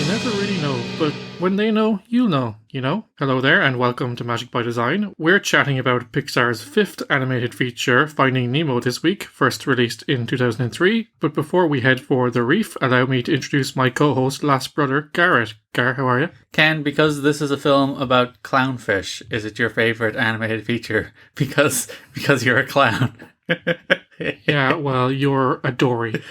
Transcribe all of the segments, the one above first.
You never really know, but when they know, you'll know, you know? Hello there, and welcome to Magic by Design. We're chatting about Pixar's fifth animated feature, Finding Nemo, this week, first released in 2003. But before we head for the reef, allow me to introduce my co-host, last brother, Garrett. Gar, how are you? Ken, because this is a film about clownfish, is it your favourite animated feature? Because you're a clown. Yeah, well, you're a Dory,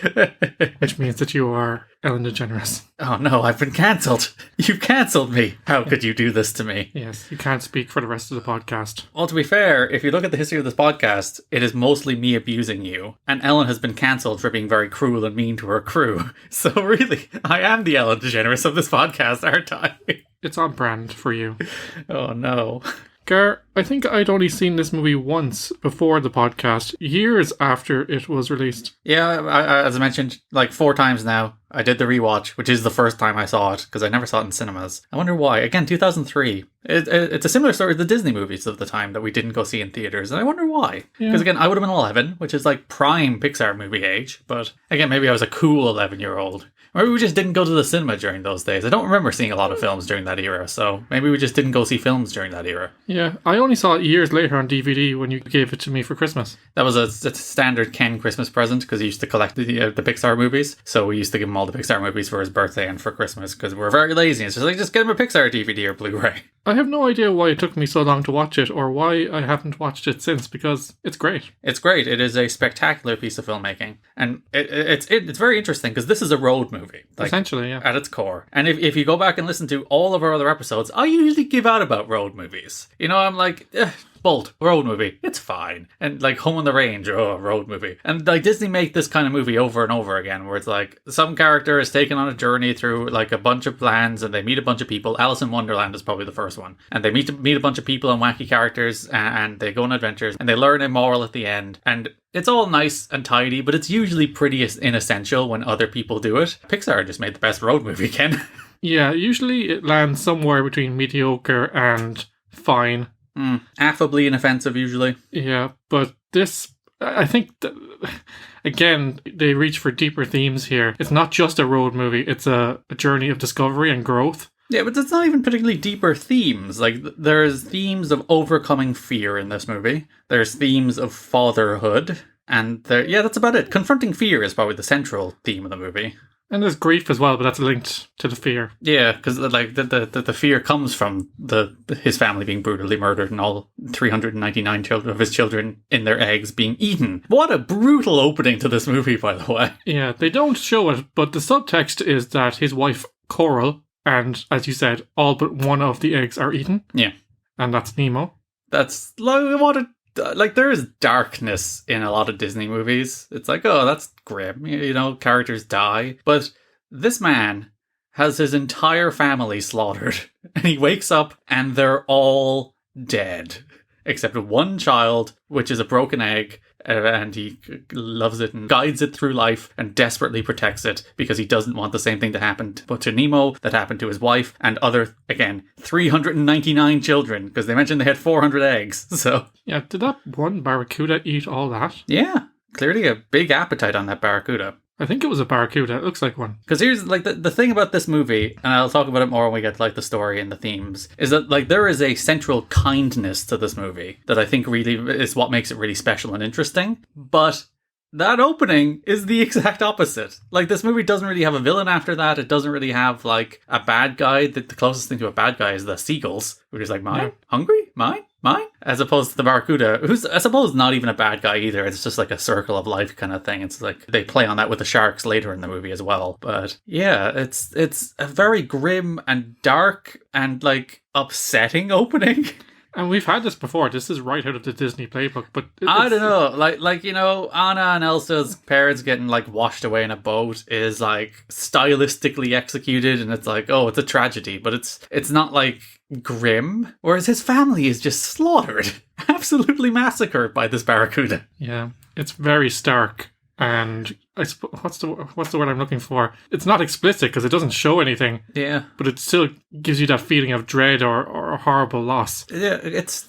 which means that you are Ellen DeGeneres. Oh no, I've been cancelled. You've cancelled me. How could you do this to me? Yes, you can't speak for the rest of the podcast. Well, to be fair, if you look at the history of this podcast, it is mostly me abusing you. And Ellen has been cancelled for being very cruel and mean to her crew. So really, I am the Ellen DeGeneres of this podcast, aren't I? It's on brand for you. Oh no. Gar, I think I'd only seen this movie once before the podcast, years after it was released. Yeah, as I mentioned, like 4 times now. I did the rewatch, which is the first time I saw it, because I never saw it in cinemas. I wonder why. Again, 2003. It's a similar story to the Disney movies of the time that we didn't go see in theaters, and I wonder why. Because again, I would have been 11, which is like prime Pixar movie age, but again, maybe I was a cool 11-year-old. Maybe we just didn't go to the cinema during those days. I don't remember seeing a lot of films during that era, so maybe we just didn't go see films during that era. Yeah, I only saw it years later on DVD when you gave it to me for Christmas. That was a standard Ken Christmas present, because he used to collect the Pixar movies, so we used to give him all the Pixar movies for his birthday and for Christmas, because we're very lazy. It's just like, just get him a Pixar DVD or Blu-ray. I have no idea why it took me so long to watch it, or why I haven't watched it since, because it's great. It's great. It is a spectacular piece of filmmaking. And it's very interesting, because this is a road movie. Like, essentially, yeah. At its core. And if you go back and listen to all of our other episodes, I usually give out about road movies. You know, I'm like, Bolt, road movie, it's fine. And like Home on the Range, road movie. And like Disney make this kind of movie over and over again, where it's like some character is taken on a journey through like a bunch of plans, and they meet a bunch of people. Alice in Wonderland is probably the first one. And they meet a bunch of people and wacky characters, and they go on adventures, and they learn a moral at the end. And it's all nice and tidy, but it's usually pretty inessential when other people do it. Pixar just made the best road movie, Ken. Yeah, usually it lands somewhere between mediocre and fine. Affably inoffensive, usually. Yeah, but this, I think, again, they reach for deeper themes here. It's not just a road movie, it's a journey of discovery and growth. Yeah, but it's not even particularly deeper themes. Like, there's themes of overcoming fear in this movie. There's themes of fatherhood. And that's about it. Confronting fear is probably the central theme of the movie. And there's grief as well, but that's linked to the fear. Yeah, because like the fear comes from his family being brutally murdered and all 399 of his children in their eggs being eaten. What a brutal opening to this movie, by the way. Yeah, they don't show it, but the subtext is that his wife, Coral, and as you said, all but one of the eggs are eaten. Yeah. And that's Nemo. That's like there is darkness in a lot of Disney movies. It's like, oh, that's grim. You know, characters die. But this man has his entire family slaughtered. And he wakes up and they're all dead. Except one child, which is a broken egg. And he loves it and guides it through life and desperately protects it because he doesn't want the same thing to happen to Nemo that happened to his wife and other, again, 399 children, because they mentioned they had 400 eggs. So yeah, did that one barracuda eat all that? Yeah, clearly a big appetite on that barracuda. I think it was a barracuda. It looks like one. Because here's like the thing about this movie, and I'll talk about it more when we get to like the story and the themes, is that like there is a central kindness to this movie that I think really is what makes it really special and interesting. But that opening is the exact opposite. Like, this movie doesn't really have a villain after that. It doesn't really have like a bad guy. The closest thing to a bad guy is the seagulls, which is like, mine? Hungry? Mine? As opposed to the barracuda, who's, I suppose, not even a bad guy either. It's just like a circle of life kind of thing. It's like they play on that with the sharks later in the movie as well. But yeah, it's a very grim and dark and like upsetting opening. And we've had this before. This is right out of the Disney playbook, but I don't know. Like you know, Anna and Elsa's parents getting like washed away in a boat is like stylistically executed, and it's like, oh, it's a tragedy, but it's not like grim. Whereas his family is just slaughtered, absolutely massacred by this barracuda. Yeah, it's very stark. And I suppose, what's the word I'm looking for? It's not explicit because it doesn't show anything. Yeah, but it still gives you that feeling of dread or a horrible loss. Yeah, it's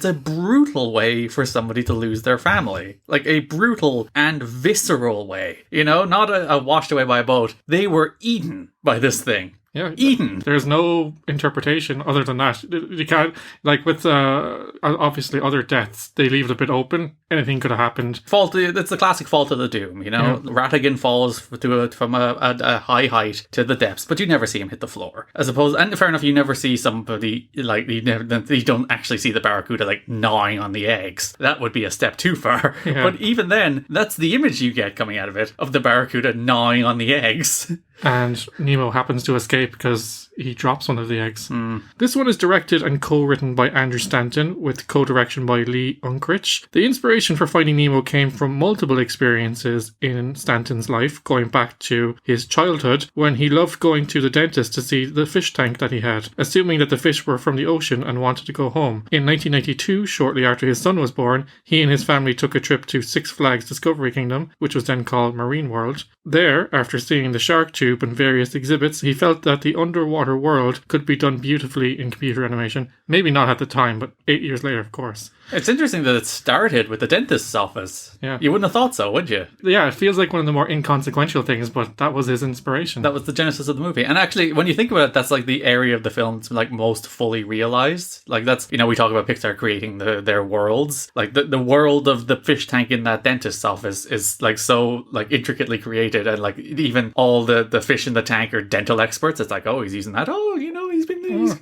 a brutal way for somebody to lose their family, like a brutal and visceral way. You know, not a washed away by a boat. They were eaten by this thing. Yeah, Eaten. there's no interpretation other than that. You can't, like with obviously other deaths, they leave it a bit open. Anything could have happened. It's the classic fault of the doom, you know? Yeah. Rattigan falls from a high height to the depths, but you never see him hit the floor. As opposed, and fair enough, you never see somebody, like, you don't actually see the barracuda, like, gnawing on the eggs. That would be a step too far. Yeah. But even then, that's the image you get coming out of it, of the barracuda gnawing on the eggs. And Nemo happens to escape because he drops one of the eggs. This one is directed and co-written by Andrew Stanton with co-direction by Lee Unkrich. The inspiration for Finding Nemo came from multiple experiences in Stanton's life, going back to his childhood when he loved going to the dentist to see the fish tank that he had, assuming that the fish were from the ocean and wanted to go home. In 1992, shortly after his son was born, he and his family took a trip to Six Flags Discovery Kingdom, which was then called Marine World. There, after seeing the shark tube and various exhibits, he felt that the underwater world could be done beautifully in computer animation. Maybe not at the time, but 8 years later, of course. It's interesting that it started with the dentist's office. Yeah. You wouldn't have thought so, would you? Yeah, it feels like one of the more inconsequential things, but that was his inspiration. That was the genesis of the movie. And actually, when you think about it, that's like the area of the film that's like most fully realized. Like that's, we talk about Pixar creating their worlds. Like the world of the fish tank in that dentist's office is like so like intricately created, and like even all the fish in the tank are dental experts. It's like, oh, he's using that. Oh,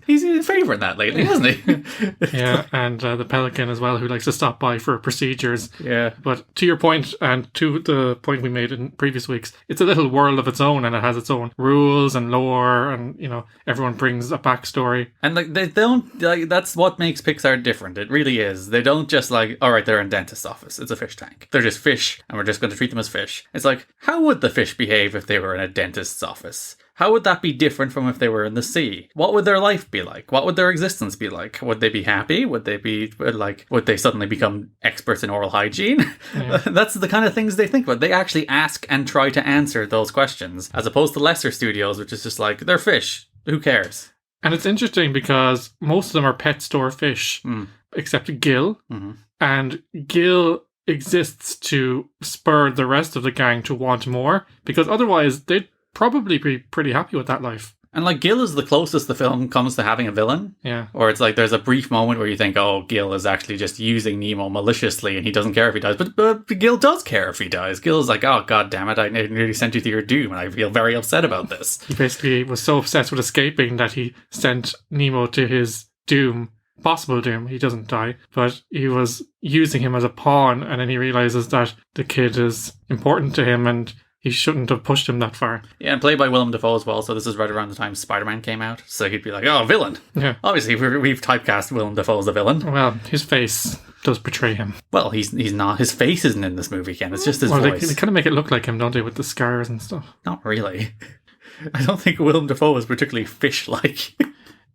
he's in favor of that lately, hasn't he? Yeah, and the pelican as well, who likes to stop by for procedures. Yeah. But to your point, and to the point we made in previous weeks, it's a little world of its own, and it has its own rules and lore, and everyone brings a backstory. And like they don't like, that's what makes Pixar different. It really is. They don't just like, all right, they're in dentist's office. It's a fish tank. They're just fish, and we're just going to treat them as fish. It's like, how would the fish behave if they were in a dentist's office? How would that be different from if they were in the sea? What would their life be like? What would their existence be like? Would they be happy? Would they suddenly become experts in oral hygiene? Yeah. That's the kind of things they think about. They actually ask and try to answer those questions, as opposed to lesser studios, which is just like, they're fish. Who cares? And it's interesting because most of them are pet store fish, except Gil. Mm-hmm. And Gil exists to spur the rest of the gang to want more, because otherwise they'd probably be pretty happy with that life. And like Gil is the closest the film comes to having a villain. Yeah. Or it's like there's a brief moment where you think, oh, Gil is actually just using Nemo maliciously and he doesn't care if he dies. But Gil does care if he dies. Gil is like, oh, god damn it, I nearly sent you to your doom and I feel very upset about this. He basically was so obsessed with escaping that he sent Nemo to his doom. Possible doom. He doesn't die, but he was using him as a pawn, and then he realizes that the kid is important to him and he shouldn't have pushed him that far. Yeah, and played by Willem Dafoe as well, so this is right around the time Spider-Man came out, so he'd be like, oh, villain. Yeah. Obviously, we've typecast Willem Dafoe as a villain. Well, his face does betray him. Well, he's not. His face isn't in this movie, Ken. It's just his voice. They kind of make it look like him, don't they, with the scars and stuff? Not really. I don't think Willem Dafoe is particularly fish-like.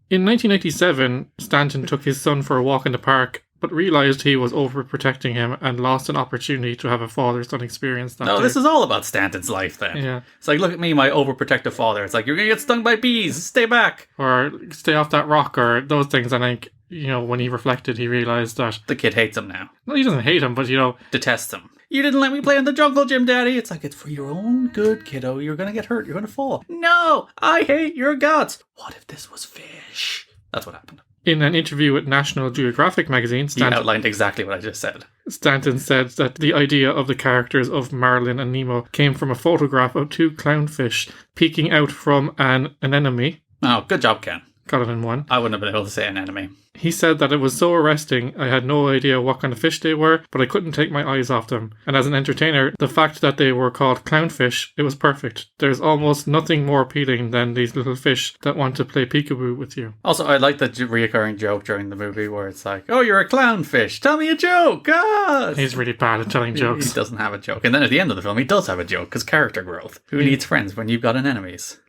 In 1987, Stanton took his son for a walk in the park, but realised he was overprotecting him and lost an opportunity to have a father-son experience that day. This is all about Stanton's life then. Yeah. It's like, look at me, my overprotective father. It's like, you're going to get stung by bees, stay back. Or stay off that rock, or those things. I think, when he reflected, he realised that... The kid hates him now. No, he doesn't hate him, but, Detests him. You didn't let me play in the jungle gym, Daddy. It's like, it's for your own good, kiddo. You're going to get hurt. You're going to fall. No, I hate your guts. What if this was fish? That's what happened. In an interview with National Geographic magazine, Stanton outlined exactly what I just said. Stanton said that the idea of the characters of Marlin and Nemo came from a photograph of two clownfish peeking out from an anemone. Oh, good job, Ken. Got it in one. I wouldn't have been able to say anemone. He said that it was so arresting, I had no idea what kind of fish they were, but I couldn't take my eyes off them. And as an entertainer, the fact that they were called clownfish, it was perfect. There's almost nothing more appealing than these little fish that want to play peekaboo with you. Also, I like the reoccurring joke during the movie where it's like, oh, you're a clownfish, tell me a joke! Ah! He's really bad at telling jokes. He doesn't have a joke. And then at the end of the film, he does have a joke, because character growth. Who needs friends when you've got an enemies?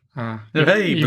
Hey, you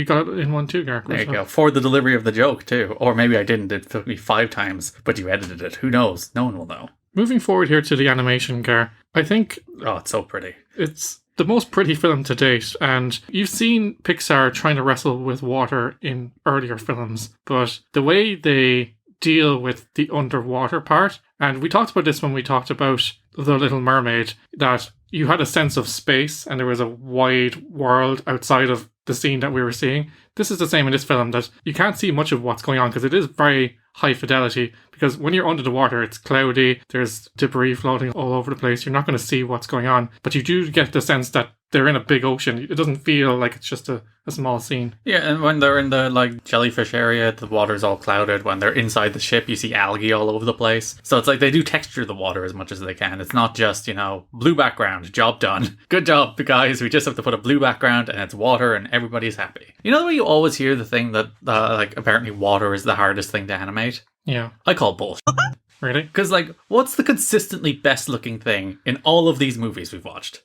got it in one too, Gar. There you go. For the delivery of the joke too. Or maybe I didn't. It took me 5 times, but you edited it. Who knows? No one will know. Moving forward here to the animation, Gar, I think... Oh, it's so pretty. It's the most pretty film to date, and you've seen Pixar trying to wrestle with water in earlier films, but the way they deal with the underwater part, and we talked about this when we talked about The Little Mermaid, that you had a sense of space and there was a wide world outside of the scene that we were seeing. This is the same in this film, that you can't see much of what's going on because it is very high fidelity, because when you're under the water it's cloudy, there's debris floating all over the place, you're not going to see what's going on, but you do get the sense that they're in a big ocean. It doesn't feel like it's just a small scene. Yeah, and when they're in the like jellyfish area, the water's all clouded. When they're inside the ship, you see algae all over the place. So it's like they do texture the water as much as they can. It's not just, blue background, job done. Good job, guys. We just have to put a blue background and it's water and everybody's happy. You know the way you always hear the thing that apparently water is the hardest thing to animate? Yeah. I call bullshit. Really? Because what's the consistently best looking thing in all of these movies we've watched?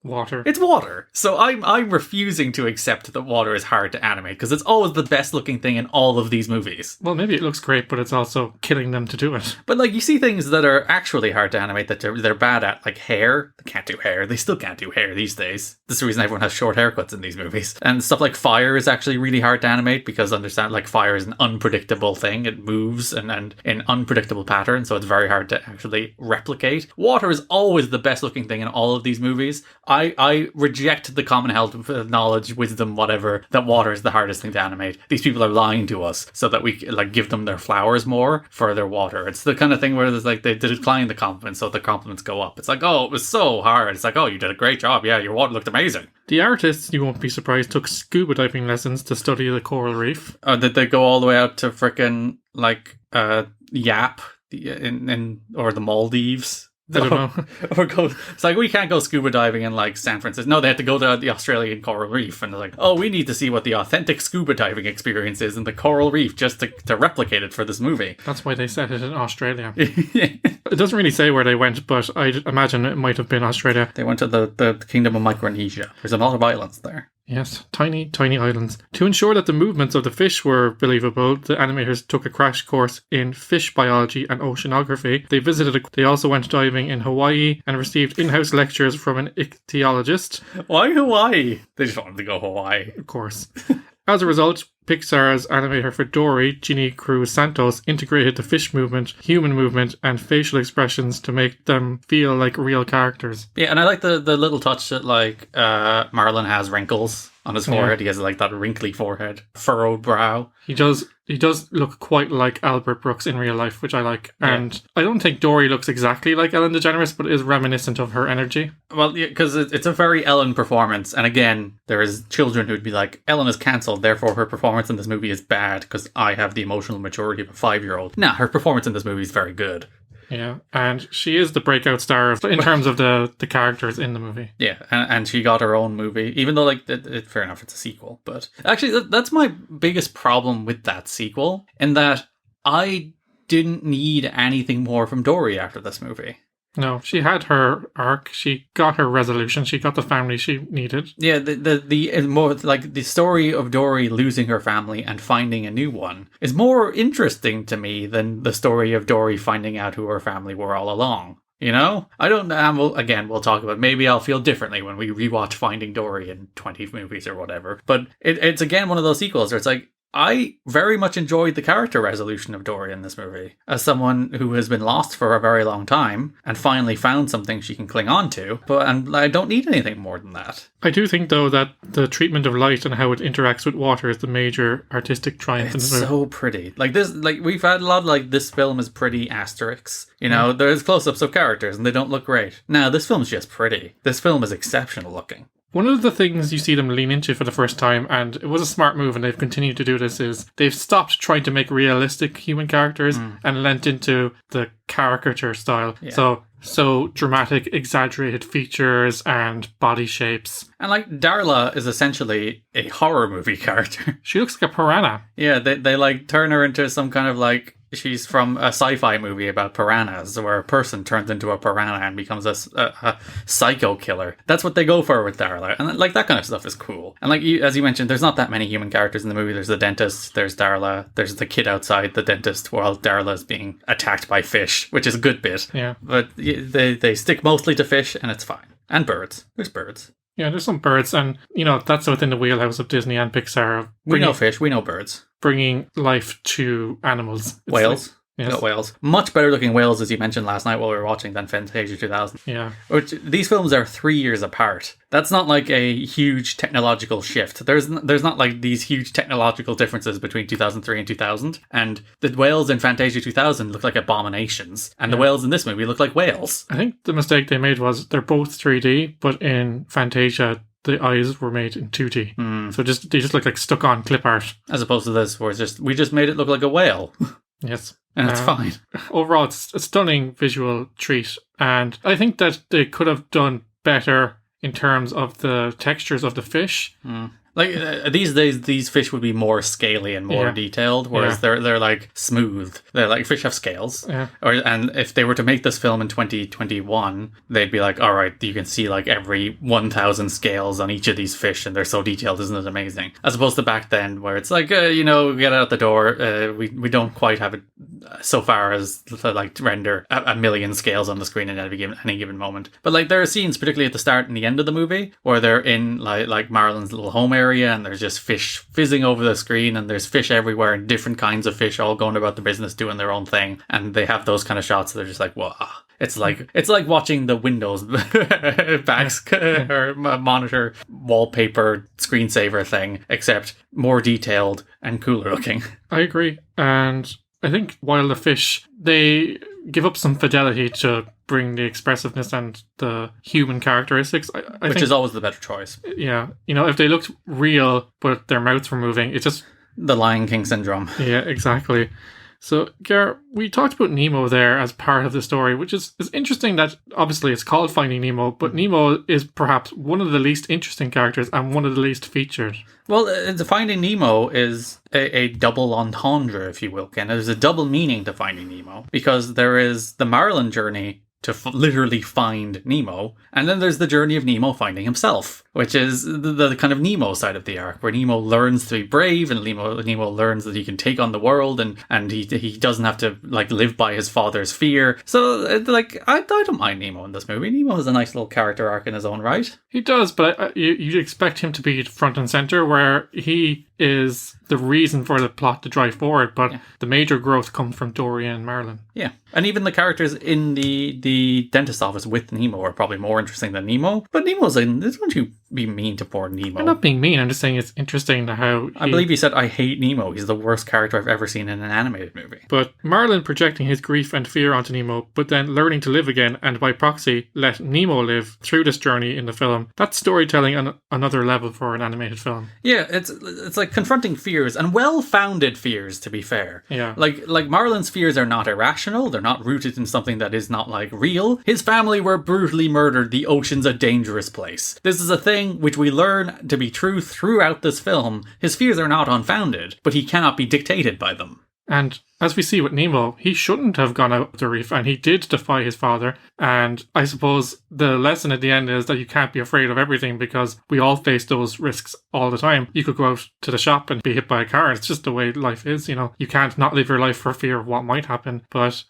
Water. It's water. So I'm refusing to accept that water is hard to animate, because it's always the best looking thing in all of these movies. Well, maybe it looks great, but it's also killing them to do it. But you see things that are actually hard to animate that they're bad at, like hair. They can't do hair. They still can't do hair these days. That's the reason everyone has short haircuts in these movies. And stuff like fire is actually really hard to animate, because fire is an unpredictable thing. It moves and in unpredictable patterns, so it's very hard to actually replicate. Water is always the best looking thing in all of these movies. I reject the common held knowledge, wisdom, whatever, that water is the hardest thing to animate. These people are lying to us so that we give them their flowers more for their water. It's the kind of thing where there's they decline the compliments, so the compliments go up. It's oh, it was so hard. It's oh, you did a great job. Yeah, your water looked amazing. The artists, you won't be surprised, took scuba diving lessons to study the coral reef. Did they go all the way out to frickin' Yap or the Maldives? I don't know. It's we can't go scuba diving in San Francisco. No, they had to go to the Australian coral reef, and they're oh, we need to see what the authentic scuba diving experience is in the coral reef just to replicate it for this movie. That's why they set it in Australia. It doesn't really say where they went, but I imagine it might have been Australia. They went to the Kingdom of Micronesia. There's a lot of islands there. Yes, tiny, tiny islands. To ensure that the movements of the fish were believable, the animators took a crash course in fish biology and oceanography. They also went diving in Hawaii and received in-house lectures from an ichthyologist. Why Hawaii? They just wanted to go Hawaii. Of course. As a result, Pixar's animator for Dory, Ginny Cruz Santos, integrated the fish movement, human movement, and facial expressions to make them feel like real characters. Yeah, and I like the little touch that Marlin has wrinkles on his forehead. He has that wrinkly forehead, furrowed brow. He does look quite like Albert Brooks in real life, which I like. Yeah. And I don't think Dory looks exactly like Ellen DeGeneres, but is reminiscent of her energy. Well, yeah, because it's a very Ellen performance. And again, there is children who'd be like, Ellen is cancelled, therefore her performance in this movie is bad because I have the emotional maturity of a 5-year-old. Nah, her performance in this movie is very good. Yeah, and she is the breakout star in terms of the characters in the movie. Yeah, and she got her own movie, even though, fair enough, it's a sequel. But actually, that's my biggest problem with that sequel, in that I didn't need anything more from Dory after this movie. No, she had her arc. She got her resolution. She got the family she needed. Yeah, the more the story of Dory losing her family and finding a new one is more interesting to me than the story of Dory finding out who her family were all along. I don't know. We'll talk about it. Maybe I'll feel differently when we rewatch Finding Dory in 20 movies or whatever. But it's again one of those sequels where it's I very much enjoyed the character resolution of Dory in this movie. As someone who has been lost for a very long time and finally found something she can cling on to, and I don't need anything more than that. I do think, though, that the treatment of light and how it interacts with water is the major artistic triumph in the movie. It's so pretty. We've had a lot of this film is pretty asterisks. There's close-ups of characters and they don't look great. No, this film's just pretty. This film is exceptional looking. One of the things you see them lean into for the first time, and it was a smart move and they've continued to do this, is they've stopped trying to make realistic human characters and lent into the caricature style. Yeah. So dramatic, exaggerated features and body shapes. And Darla is essentially a horror movie character. She looks like a piranha. Yeah, they turn her into some kind of she's from a sci-fi movie about piranhas, where a person turns into a piranha and becomes a psycho killer. That's what they go for with Darla. And that kind of stuff is cool. And as you mentioned, there's not that many human characters in the movie. There's the dentist, there's Darla, there's the kid outside the dentist while Darla is being attacked by fish, which is a good bit. Yeah. But they stick mostly to fish and it's fine. And birds. There's birds. Yeah, there's some birds, and that's within the wheelhouse of Disney and Pixar. We know fish, we know birds. Bringing life to animals. Whales. You Yes. got whales. Much better looking whales, as you mentioned last night while we were watching, than Fantasia 2000. Yeah. Which, these films are 3 years apart. That's not like a huge technological shift. There's not like these huge technological differences between 2003 and 2000. And the whales in Fantasia 2000 look like abominations. And the whales in this movie look like whales. I think the mistake they made was they're both 3D, but in Fantasia, the eyes were made in 2D. So they just look like stuck on clip art. As opposed to this, where we just made it look like a whale. Yes. And it's fine. Overall, it's a stunning visual treat. And I think that they could have done better in terms of the textures of the fish. Like these days, these fish would be more scaly and more detailed, whereas they're like smooth. They're like, fish have scales. Yeah. And if they were to make this film in 2021, they'd be like, all right, you can see like every 1,000 scales on each of these fish, and they're so detailed, isn't it amazing? As opposed to back then, where it's like, get out the door. We don't quite have it so far as to like render a million scales on the screen at any given moment. But like there are scenes, particularly at the start and the end of the movie, where they're in like Marlin's little home area, and there's just fish fizzing over the screen, and there's fish everywhere, and different kinds of fish all going about the business doing their own thing, and they have those kind of shots. They're just like, wow. It's like watching the Windows backs or monitor wallpaper screensaver thing, except more detailed and cooler looking. I agree. And I think while the fish, they give up some fidelity to bring the expressiveness and the human characteristics. Which is always the better choice. Yeah. If they looked real, but their mouths were moving, it's just... The Lion King syndrome. Yeah, exactly. So, Gar, we talked about Nemo there as part of the story, which is interesting that obviously it's called Finding Nemo, but Nemo is perhaps one of the least interesting characters and one of the least featured. Well, Finding Nemo is a double entendre, if you will, Ken. There's a double meaning to Finding Nemo, because there is the Marlin journey to literally find Nemo, and then there's the journey of Nemo finding himself, which is the kind of Nemo side of the arc, where Nemo learns to be brave, and Nemo learns that he can take on the world, and he doesn't have to like live by his father's fear. So like I don't mind Nemo in this movie. Nemo has a nice little character arc in his own right. He does, but you'd expect him to be front and center, where he is the reason for the plot to drive forward, but the major growth comes from Dory and Marlin. Yeah, and even the characters in the dentist office with Nemo are probably more interesting than Nemo. But Nemo's don't you be mean to poor Nemo. I'm not being mean, I'm just saying it's interesting how I believe he said, I hate Nemo. He's the worst character I've ever seen in an animated movie. But Marlin projecting his grief and fear onto Nemo, but then learning to live again, and by proxy, let Nemo live through this journey in the film. That's storytelling on another level for an animated film. Yeah, it's like confronting fears, and well-founded fears, to be fair. Yeah. Like Marlin's fears are not irrational. They're not rooted in something that is not like real. His family were brutally murdered. The ocean's a dangerous place. This is a thing which we learn to be true throughout this film. His fears are not unfounded, but he cannot be dictated by them. And as we see with Nemo, he shouldn't have gone out the reef, and he did defy his father. And I suppose the lesson at the end is that you can't be afraid of everything, because we all face those risks all the time. You could go out to the shop and be hit by a car. It's just the way life is, You can't not live your life for fear of what might happen. But,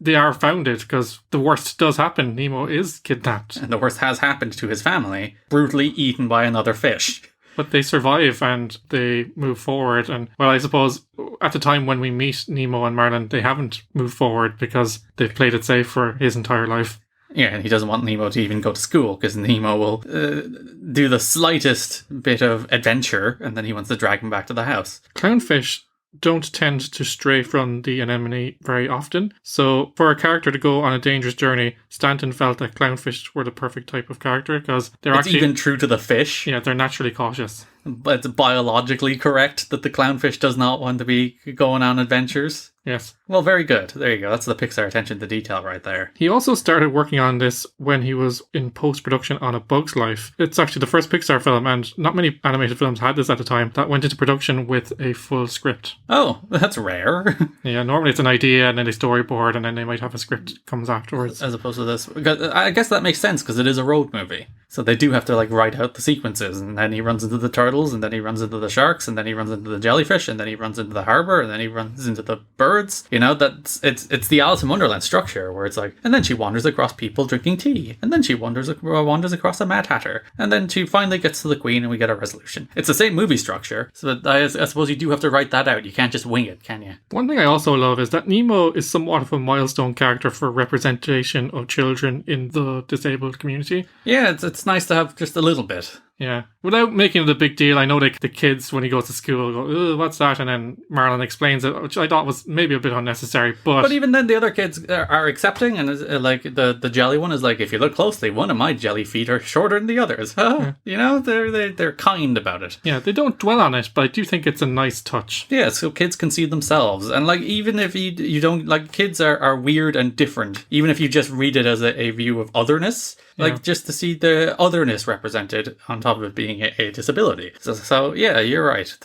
they are founded, because the worst does happen. Nemo is kidnapped. And the worst has happened to his family, brutally eaten by another fish. But they survive and they move forward. And, well, I suppose at the time when we meet Nemo and Marlin, they haven't moved forward because they've played it safe for his entire life. Yeah, and he doesn't want Nemo to even go to school, because Nemo will do the slightest bit of adventure, and then he wants to drag him back to the house. Clownfish don't tend to stray from the anemone very often. So for a character to go on a dangerous journey, Stanton felt that clownfish were the perfect type of character, because it's even true to the fish. Yeah, they're naturally cautious. But it's biologically correct that the clownfish does not want to be going on adventures. Yes. Well, very good. There you go. That's the Pixar attention to detail right there. He also started working on this when he was in post-production on A Bug's Life. It's actually the first Pixar film, and not many animated films had this at the time, that went into production with a full script. Oh, that's rare. Yeah, normally it's an idea, and then they storyboard, and then they might have a script comes afterwards. As opposed to this. I guess that makes sense, because it is a road movie. So they do have to write out the sequences, and then he runs into the turtle turtles, and then he runs into the sharks, and then he runs into the jellyfish, and then he runs into the harbor, and then he runs into the birds. You know, it's the Alice in Wonderland structure where it's like, and then she wanders across people drinking tea, and then she wanders across a Mad Hatter, and then she finally gets to the Queen, and we get a resolution. It's the same movie structure, so I suppose you do have to write that out. You can't just wing it, can you? One thing I also love is that Nemo is somewhat of a milestone character for representation of children in the disabled community. Yeah, it's nice to have just a little bit. Yeah, without making it a big deal. I know the kids, when he goes to school, go, what's that? And then Marlin explains it, which I thought was maybe a bit unnecessary. But even then, the other kids are accepting, and like the jelly one is like, if you look closely, one of my jelly feet are shorter than the others. Yeah. You know, they're kind about it. Yeah, they don't dwell on it, but I do think it's a nice touch. Yeah, so kids can see themselves. And like, even if you don't, like, kids are weird and different, even if you just read it as a view of otherness, like, just to see the otherness represented on top of it being a disability. So yeah, you're right.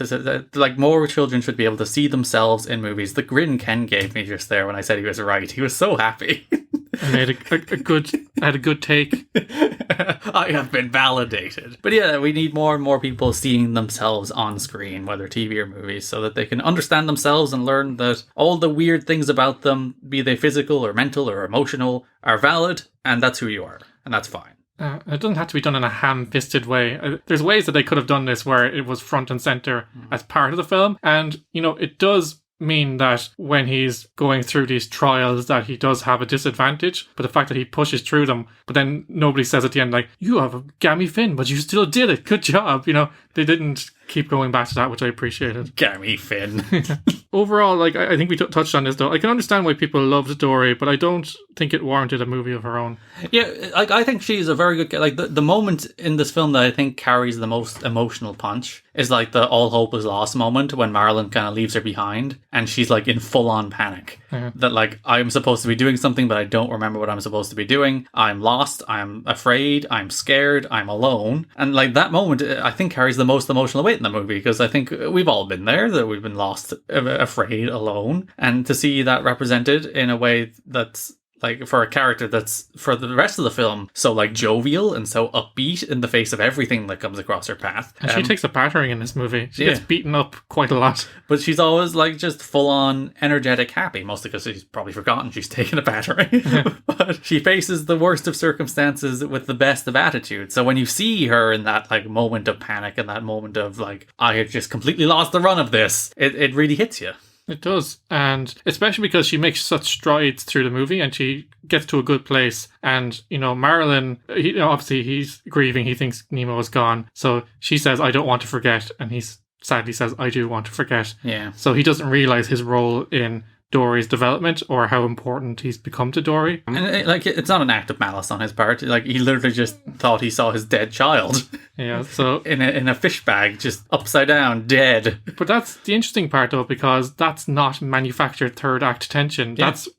Like, more children should be able to see themselves in movies. The grin Ken gave me just there when I said he was right. He was so happy. I made I had a good take. I have been validated. But yeah, we need more and more people seeing themselves on screen, whether TV or movies, so that they can understand themselves and learn that all the weird things about them, be they physical or mental or emotional, are valid, and that's who you are. And that's fine. It doesn't have to be done in a ham-fisted way. There's ways that they could have done this where it was front and center as part of the film. And, you know, it does mean that when he's going through these trials that he does have a disadvantage, but the fact that he pushes through them, but then nobody says at the end, like, you have a gammy fin, but you still did it. Good job. You know, they didn't keep going back to that, which I appreciated. Gammy fin. Overall, like, I think we touched on this, though. I can understand why people loved Dory, but I don't think it warranted a movie of her own. Yeah, like, I think she's a very good... Like, the moment in this film that I think carries the most emotional punch is, like, the all hope is lost moment when Marlin kind of leaves her behind, and she's, like, in full-on panic. Yeah. That, like, I'm supposed to be doing something, but I don't remember what I'm supposed to be doing. I'm lost, I'm afraid, I'm scared, I'm alone. And, like, that moment, I think, carries the most emotional weight in the movie, because I think we've all been there, that we've been lost, afraid, alone. And to see that represented in a way that's, like, for a character that's, for the rest of the film, so, like, jovial and so upbeat in the face of everything that comes across her path. And she takes a battering in this movie. She gets beaten up quite a lot. But she's always, like, just full-on energetic happy, mostly because she's probably forgotten she's taken a battering. But she faces the worst of circumstances with the best of attitude. So when you see her in that, like, moment of panic and that moment of, like, I have just completely lost the run of this, it really hits you. It does, and especially because she makes such strides through the movie and she gets to a good place. And, you know, Marlin, obviously he's grieving, he thinks Nemo is gone. So she says, I don't want to forget. And he sadly says, I do want to forget. Yeah. So he doesn't realise his role in Dory's development or how important he's become to Dory. And it's not an act of malice on his part. Like, he literally just thought he saw his dead child. Yeah, so in a fish bag, just upside down, dead. But that's the interesting part, though, because that's not manufactured third act tension.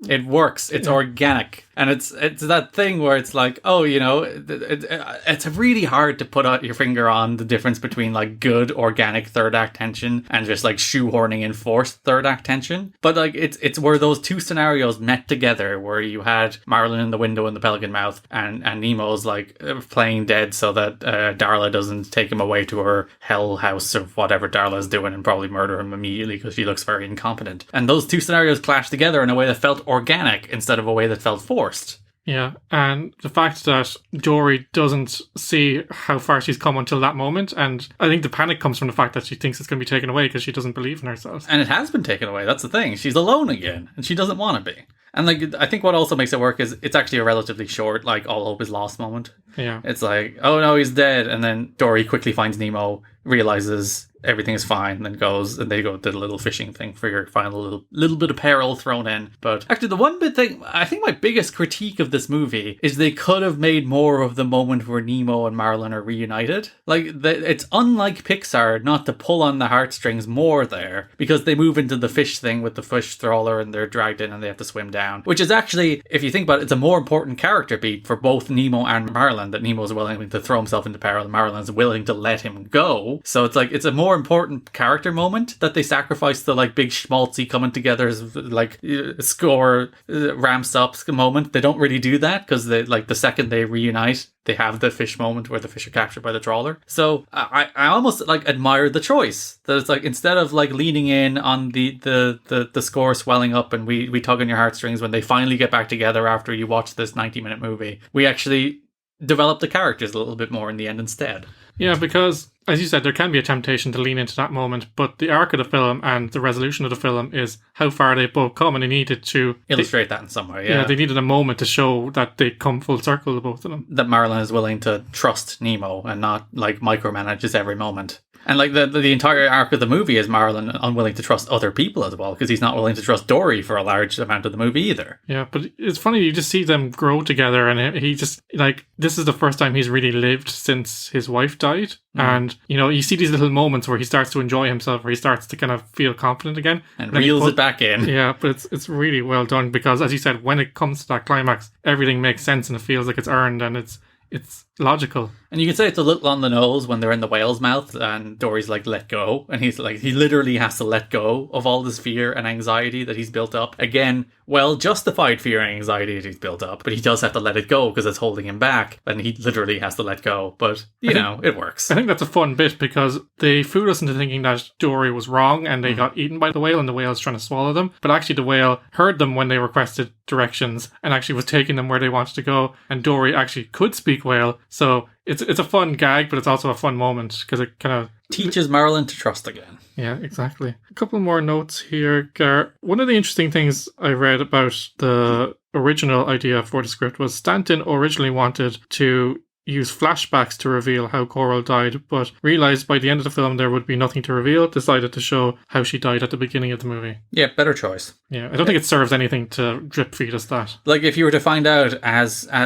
It works. It's organic. And it's that thing where it's like, oh, you know, it's really hard to put out your finger on the difference between, like, good organic third act tension and just, like, shoehorning in forced third act tension. But, like, it's where those two scenarios met together, where you had Marlin in the window in the pelican mouth and Nemo's, like, playing dead so that Darla doesn't take him away to her hell house or whatever Darla's doing and probably murder him immediately because she looks very incompetent. And those two scenarios clashed together in a way that felt organic instead of a way that felt forced. Yeah, and the fact that Dory doesn't see how far she's come until that moment, and I think the panic comes from the fact that she thinks it's going to be taken away because she doesn't believe in herself. And it has been taken away, that's the thing. She's alone again, and she doesn't want to be. And, like, I think what also makes it work is it's actually a relatively short, like, all hope is lost moment. Yeah. It's like, oh no, he's dead, and then Dory quickly finds Nemo, realizes everything is fine, and then goes, and they go to the little fishing thing for your final little bit of peril thrown in. But actually, the one bit thing, I think my biggest critique of this movie is they could have made more of the moment where Nemo and Marlin are reunited. Like, it's unlike Pixar not to pull on the heartstrings more there, because they move into the fish thing with the fish trawler and they're dragged in and they have to swim down. Which is actually, if you think about it, it's a more important character beat for both Nemo and Marlin, that Nemo's willing to throw himself into peril and Marlin's willing to let him go. So it's like, it's a more more important character moment that they sacrifice the like big schmaltzy coming together as like score ramps up moment. They don't really do that because they like the second they reunite, they have the fish moment where the fish are captured by the trawler. So I almost like admire the choice that it's like instead of like leaning in on the score swelling up and we tug on your heartstrings when they finally get back together after you watch this 90-minute movie, we actually develop the characters a little bit more in the end instead. Yeah, because, as you said, there can be a temptation to lean into that moment, but the arc of the film and the resolution of the film is how far they both come, and they needed to... illustrate that in some way, yeah. They needed a moment to show that they come full circle, the both of them. That Marlin is willing to trust Nemo and not, like, micromanages every moment. And like the entire arc of the movie is Marlin unwilling to trust other people as well, because he's not willing to trust Dory for a large amount of the movie either. Yeah, but it's funny, you just see them grow together, and he just, like, this is the first time he's really lived since his wife died. And, you know, you see these little moments where he starts to enjoy himself, where he starts to kind of feel confident again. And reels it back in. Yeah, but it's really well done, because, as you said, when it comes to that climax, everything makes sense and it feels like it's earned and it's logical. And you can say it's a little on the nose when they're in the whale's mouth and Dory's like, let go. And he's like, he literally has to let go of all this fear and anxiety that he's built up. Again, well, justified fear and anxiety that he's built up, but he does have to let it go because it's holding him back. And he literally has to let go. But, you know, it works. I think that's a fun bit because they fooled us into thinking that Dory was wrong and they got eaten by the whale and the whale's trying to swallow them. But actually the whale heard them when they requested directions and actually was taking them where they wanted to go. And Dory actually could speak whale. So it's a fun gag, but it's also a fun moment because it kind of teaches Marlin to trust again. Yeah, exactly. A couple more notes here, Gar. One of the interesting things I read about the original idea for the script was Stanton originally wanted to use flashbacks to reveal how Coral died, but realised by the end of the film there would be nothing to reveal, decided to show how she died at the beginning of the movie. Yeah, better choice. Yeah, I don't think it serves anything to drip feed us that. Like, if you were to find out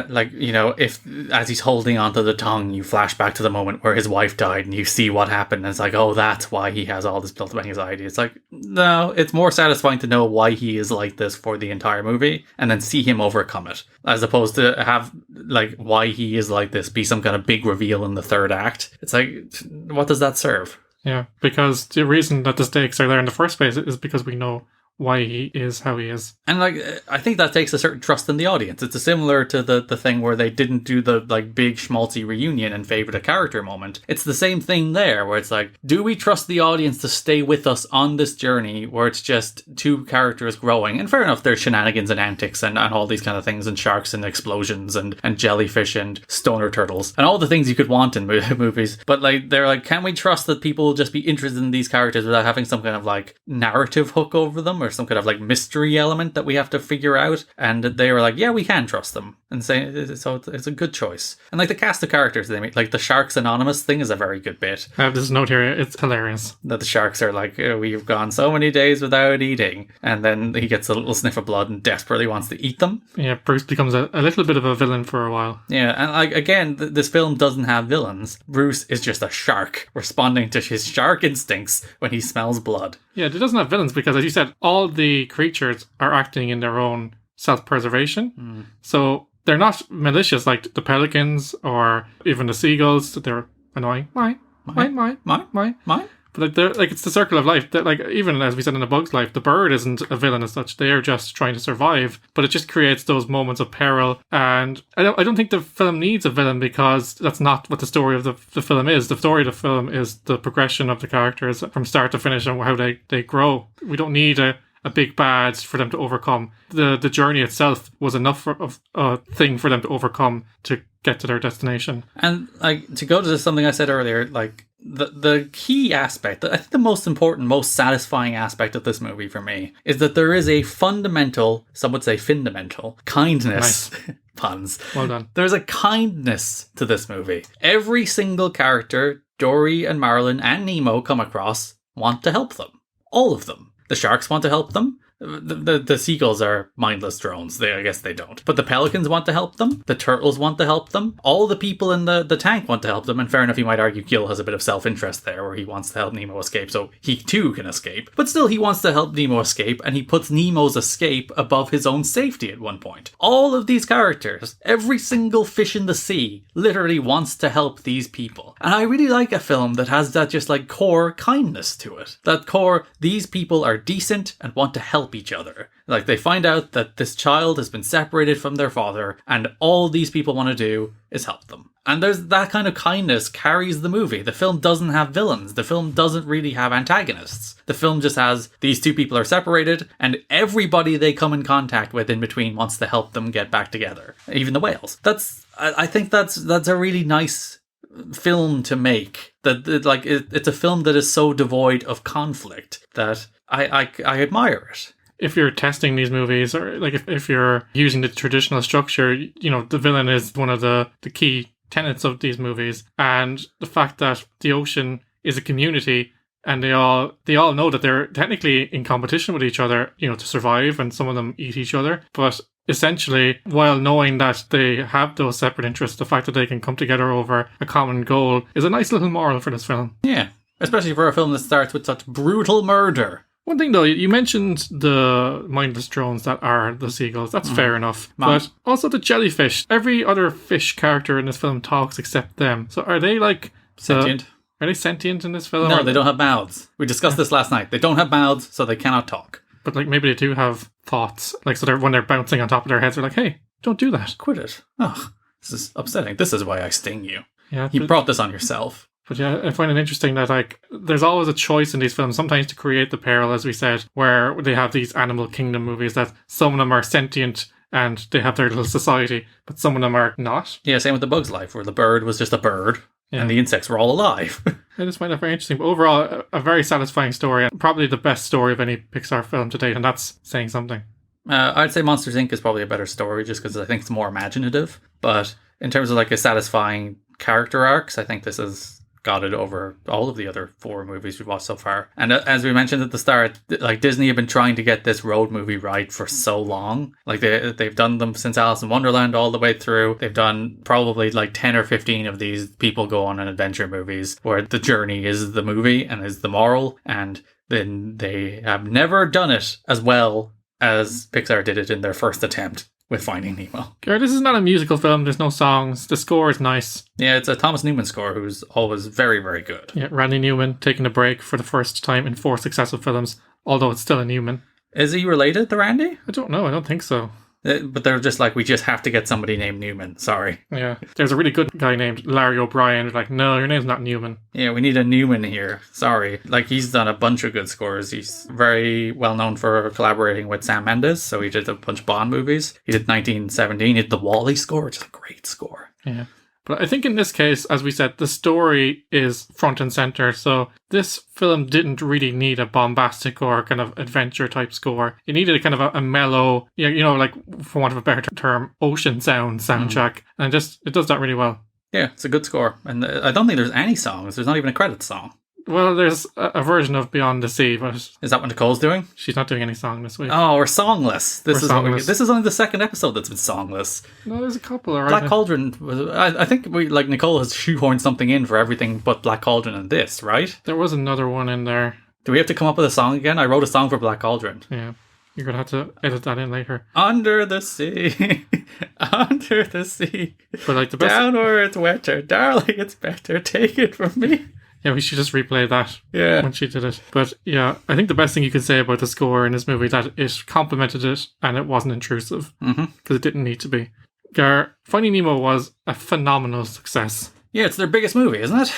like, you know, if as he's holding onto the tongue, you flash back to the moment where his wife died and you see what happened, and it's like, oh, that's why he has all this built-up anxiety. It's like, no, it's more satisfying to know why he is like this for the entire movie and then see him overcome it, as opposed to have, like, why he is like this be some kind of big reveal in the third act. It's like, what does that serve? Yeah, because the reason that the stakes are there in the first place is because we know why he is how he is. And like, I think that takes a certain trust in the audience. It's similar to the thing where they didn't do the like big schmaltzy reunion and favored a character moment. It's the same thing there, where it's like, do we trust the audience to stay with us on this journey where it's just two characters growing? And fair enough, there's shenanigans and antics and all these kind of things, and sharks and explosions and jellyfish and stoner turtles and all the things you could want in movies. But like, they're like, can we trust that people will just be interested in these characters without having some kind of like narrative hook over them, or some kind of like mystery element that we have to figure out? And they were like, yeah, we can trust them, and say, so it's a good choice. And like the cast of characters they make, like the Sharks Anonymous thing is a very good bit. I have this note here, it's hilarious. That the sharks are like, oh, we've gone so many days without eating, and then he gets a little sniff of blood and desperately wants to eat them. Yeah, Bruce becomes a little bit of a villain for a while. Yeah, and like, again, this film doesn't have villains. Bruce is just a shark responding to his shark instincts when he smells blood. Yeah, it doesn't have villains because, as you said, all the creatures are acting in their own self-preservation. So they're not malicious like the pelicans or even the seagulls. They're annoying. Mine. But like, they're like, it's the circle of life. That, like, even as we said in A Bug's Life, the bird isn't a villain as such. They're just trying to survive. But it just creates those moments of peril. And I don't think the film needs a villain, because that's not what the story of the film is. The story of the film is the progression of the characters from start to finish and how they grow. We don't need a big bad for them to overcome. The journey itself was enough of a thing for them to overcome to get to their destination. And like, to go to something I said earlier, like, the key aspect, I think the most important, most satisfying aspect of this movie for me is that there is a fundamental, some would say fundamental, kindness. Nice. Puns. Well done. There's a kindness to this movie. Every single character Dory and Marlin and Nemo come across want to help them. All of them. The sharks want to help them. The seagulls are mindless drones. I guess they don't. But the pelicans want to help them. The turtles want to help them. All the people in the tank want to help them. And fair enough, you might argue Gil has a bit of self-interest there where he wants to help Nemo escape so he too can escape. But still, he wants to help Nemo escape, and he puts Nemo's escape above his own safety at one point. All of these characters, every single fish in the sea, literally wants to help these people. And I really like a film that has that just like core kindness to it. That core, these people are decent and want to help each other. Like, they find out that this child has been separated from their father, and all these people want to do is help them. And there's that kind of kindness carries the movie. The film doesn't have villains. The film doesn't really have antagonists. The film just has these two people are separated, and everybody they come in contact with in between wants to help them get back together. Even the whales. I think that's a really nice film to make. It's a film that is so devoid of conflict that I admire it. If you're testing these movies, or like if you're using the traditional structure, you know, the villain is one of the key tenets of these movies, and the fact that the ocean is a community and they all know that they're technically in competition with each other, you know, to survive, and some of them eat each other, but essentially, while knowing that they have those separate interests, the fact that they can come together over a common goal is a nice little moral for this film. Yeah, especially for a film that starts with such brutal murder. One thing though, you mentioned the mindless drones that are the seagulls. That's fair enough. But also the jellyfish. Every other fish character in this film talks except them. So are they like... Sentient? Are they sentient in this film? No, they don't have mouths. We discussed this last night. They don't have mouths, so they cannot talk. But like maybe they do have thoughts. Like, so when they're bouncing on top of their heads, they're like, hey, don't do that. Quit it. Ugh, this is upsetting. This is why I sting you. Yeah, you brought this on yourself. But yeah, I find it interesting that like there's always a choice in these films, sometimes to create the peril, as we said, where they have these animal kingdom movies that some of them are sentient and they have their little society, but some of them are not. Yeah, same with The Bug's Life, where the bird was just a bird and the insects were all alive. I just find that very interesting. But overall, a very satisfying story, and probably the best story of any Pixar film to date, and that's saying something. I'd say Monsters, Inc. is probably a better story just because I think it's more imaginative. But in terms of like a satisfying character arcs, I think this is got it over all of the other 4 movies we've watched so far. And as we mentioned at the start, like Disney have been trying to get this road movie right for so long. Like they've done them since Alice in Wonderland all the way through. They've done probably like 10 or 15 of these people go on an adventure movies where the journey is the movie and is the moral. And then they have never done it as well as Pixar did it in their first attempt with Finding Nemo. Garrett, this is not a musical film. There's no songs. The score is nice. Yeah, it's a Thomas Newman score who's always very, very good. Yeah, Randy Newman taking a break for the first time in 4 successive films, although it's still a Newman. Is he related to Randy? I don't know. I don't think so. But they're just like, we just have to get somebody named Newman. Sorry. Yeah. There's a really good guy named Larry O'Brien. They're like, no, your name's not Newman. Yeah, we need a Newman here. Sorry. Like, he's done a bunch of good scores. He's very well known for collaborating with Sam Mendes. So he did a bunch of Bond movies. He did 1917. He did the Wall-E score, which is a great score. Yeah. But I think in this case, as we said, the story is front and center. So this film didn't really need a bombastic or kind of adventure type score. It needed a kind of a mellow, you know, like, for want of a better term, ocean soundtrack. And it does that really well. Yeah, it's a good score. And I don't think there's any songs. There's not even a credits song. Well, there's a version of Beyond the Sea, but... Is that what Nicole's doing? She's not doing any song this week. Oh, we're songless. This is songless. This is only the second episode that's been songless. No, there's a couple, alright. Black Cauldron, I think Nicole has shoehorned something in for everything but Black Cauldron and this, right? There was another one in there. Do we have to come up with a song again? I wrote a song for Black Cauldron. Yeah. You're going to have to edit that in later. Under the sea, under the sea. But like the best... Down where it's wetter, darling, it's better, take it from me. Yeah, we should just replay that when she did it. But yeah, I think the best thing you can say about the score in this movie is that it complemented it and it wasn't intrusive. Because it didn't need to be. Gar, Finding Nemo was a phenomenal success. Yeah, it's their biggest movie, isn't it?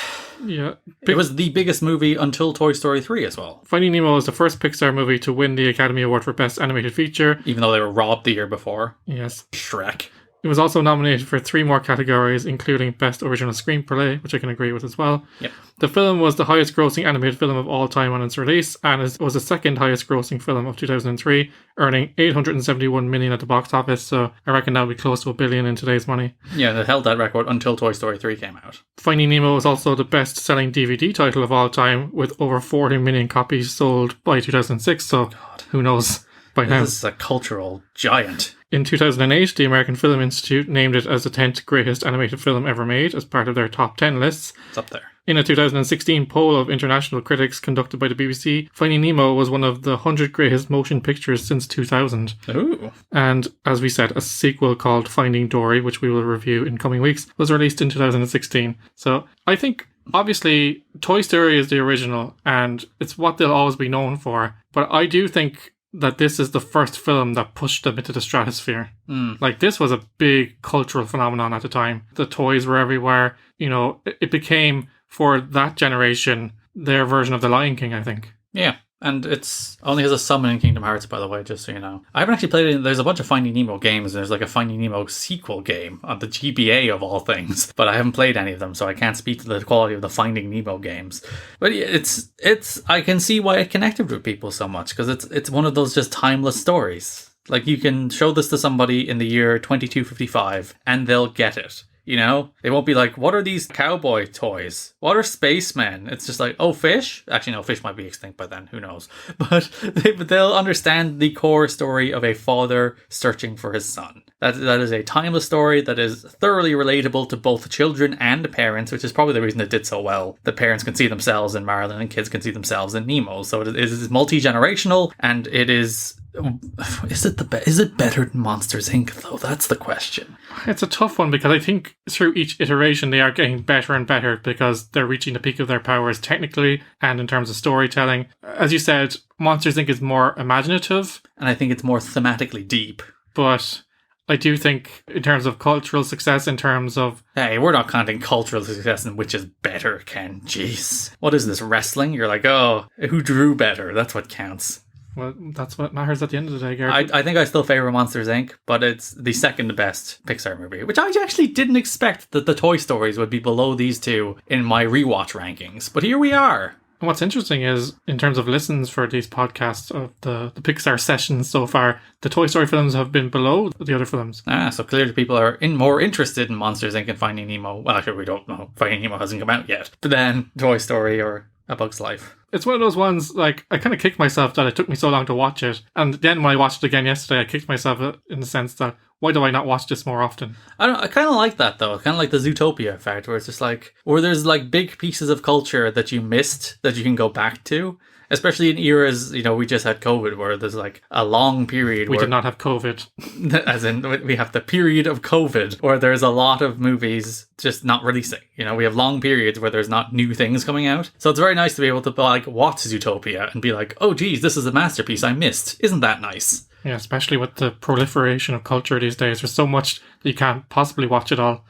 Yeah. It was the biggest movie until Toy Story 3 as well. Finding Nemo was the first Pixar movie to win the Academy Award for Best Animated Feature. Even though they were robbed the year before. Yes. Shrek. It was also nominated for 3 more categories, including Best Original Screenplay, which I can agree with as well. Yep. The film was the highest grossing animated film of all time on its release, and was the second highest grossing film of 2003, earning $871 million at the box office, so I reckon that would be close to $1 billion in today's money. Yeah, they held that record until Toy Story 3 came out. Finding Nemo was also the best-selling DVD title of all time, with over 40 million copies sold by 2006, so who knows? by now. This is a cultural giant. In 2008, the American Film Institute named it as the 10th greatest animated film ever made as part of their top 10 lists. It's up there. In a 2016 poll of international critics conducted by the BBC, Finding Nemo was one of the 100 greatest motion pictures since 2000. Ooh. And, as we said, a sequel called Finding Dory, which we will review in coming weeks, was released in 2016. So, I think, obviously, Toy Story is the original, and it's what they'll always be known for. But I do think that this is the first film that pushed them into the stratosphere. Like, this was a big cultural phenomenon at the time. The toys were everywhere. You know, it became, for that generation, their version of The Lion King, I think. Yeah. And it's only has a summon in Kingdom Hearts, by the way, just so you know. I haven't actually played it. There's a bunch of Finding Nemo games. There's like a Finding Nemo sequel game on the GBA of all things. But I haven't played any of them, so I can't speak to the quality of the Finding Nemo games. But it's I can see why it connected with people so much, because it's one of those just timeless stories. Like, you can show this to somebody in the year 2255 and they'll get it. You know, they won't be like, what are these cowboy toys? What are spacemen? It's just like, oh, fish? Actually, no, fish might be extinct by then. Who knows? But they'll understand the core story of a father searching for his son. That is a timeless story that is thoroughly relatable to both children and parents, which is probably the reason it did so well. The parents can see themselves in Marlin and kids can see themselves in Nemo. So it is multi-generational, and it is... Is it better than Monsters, Inc., though? That's the question. It's a tough one, because I think through each iteration they are getting better and better, because they're reaching the peak of their powers technically and in terms of storytelling. As you said, Monsters, Inc. is more imaginative. And I think it's more thematically deep. But I do think in terms of cultural success, in terms of... Hey, we're not counting cultural success in which is better, Ken. Jeez. What is this, wrestling? You're like, oh, who drew better? That's what counts. Well, that's what matters at the end of the day, Gary. I think I still favour Monsters, Inc., but it's the second best Pixar movie, which I actually didn't expect that the Toy Stories would be below these two in my rewatch rankings. But here we are. And what's interesting is, in terms of listens for these podcasts of the Pixar sessions so far, the Toy Story films have been below the other films. So clearly people are more interested in Monsters, Inc. and Finding Nemo. Well, actually, we don't know. Finding Nemo hasn't come out yet. But then Toy Story or A Bug's Life. It's one of those ones, like, I kind of kicked myself that it took me so long to watch it. And then when I watched it again yesterday, I kicked myself in the sense that, why do I not watch this more often? I kind of like that, though. Kind of like the Zootopia effect, where it's just like, where there's like big pieces of culture that you missed that you can go back to. Especially in eras, you know, we just had COVID, where there's like a long period. We did not have COVID. As in, we have the period of COVID, where there's a lot of movies just not releasing. You know, we have long periods where there's not new things coming out. So it's very nice to be able to like watch Zootopia and be like, oh geez, this is a masterpiece I missed. Isn't that nice? Yeah, especially with the proliferation of culture these days. There's so much that you can't possibly watch it all.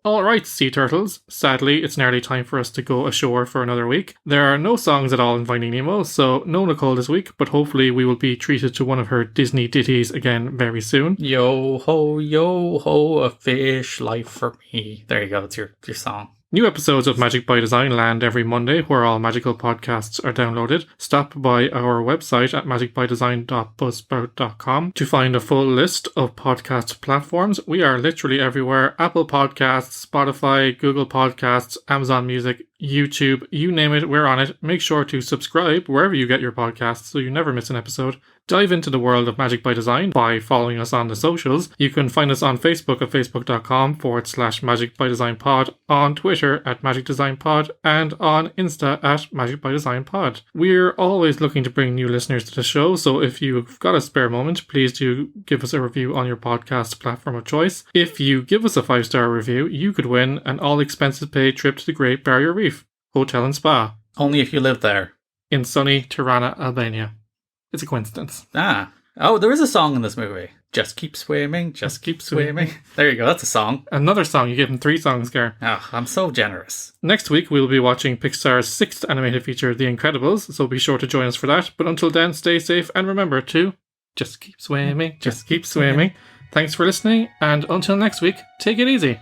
Alright, sea turtles. Sadly, it's nearly time for us to go ashore for another week. There are no songs at all in Finding Nemo, so no Nicole this week, but hopefully we will be treated to one of her Disney ditties again very soon. Yo ho, a fish life for me. There you go, that's your song. New episodes of Magic by Design land every Monday, where all magical podcasts are downloaded. Stop by our website at magicbydesign.buzzsprout.com to find a full list of podcast platforms. We are literally everywhere: Apple Podcasts, Spotify, Google Podcasts, Amazon Music, YouTube, you name it, we're on it. Make sure to subscribe wherever you get your podcasts so you never miss an episode. Dive into the world of Magic by Design by following us on the socials. You can find us on Facebook at facebook.com/Magic by Design Pod, on Twitter at Magic Design Pod, and on Insta at Magic by Design Pod. We're always looking to bring new listeners to the show, so if you've got a spare moment, please do give us a review on your podcast platform of choice. If you give us a 5-star review, you could win an all-expenses-paid trip to the Great Barrier Reef Hotel and Spa. Only if you live there. In sunny Tirana, Albania. It's a coincidence. Oh, there is a song in this movie. Just keep swimming, just keep swimming. There you go, that's a song. Another song. You gave him 3 songs, Gar. Oh, I'm so generous. Next week, we'll be watching Pixar's 6th animated feature, The Incredibles, so be sure to join us for that. But until then, stay safe and remember to just keep swimming, just keep swimming. Thanks for listening, and until next week, take it easy.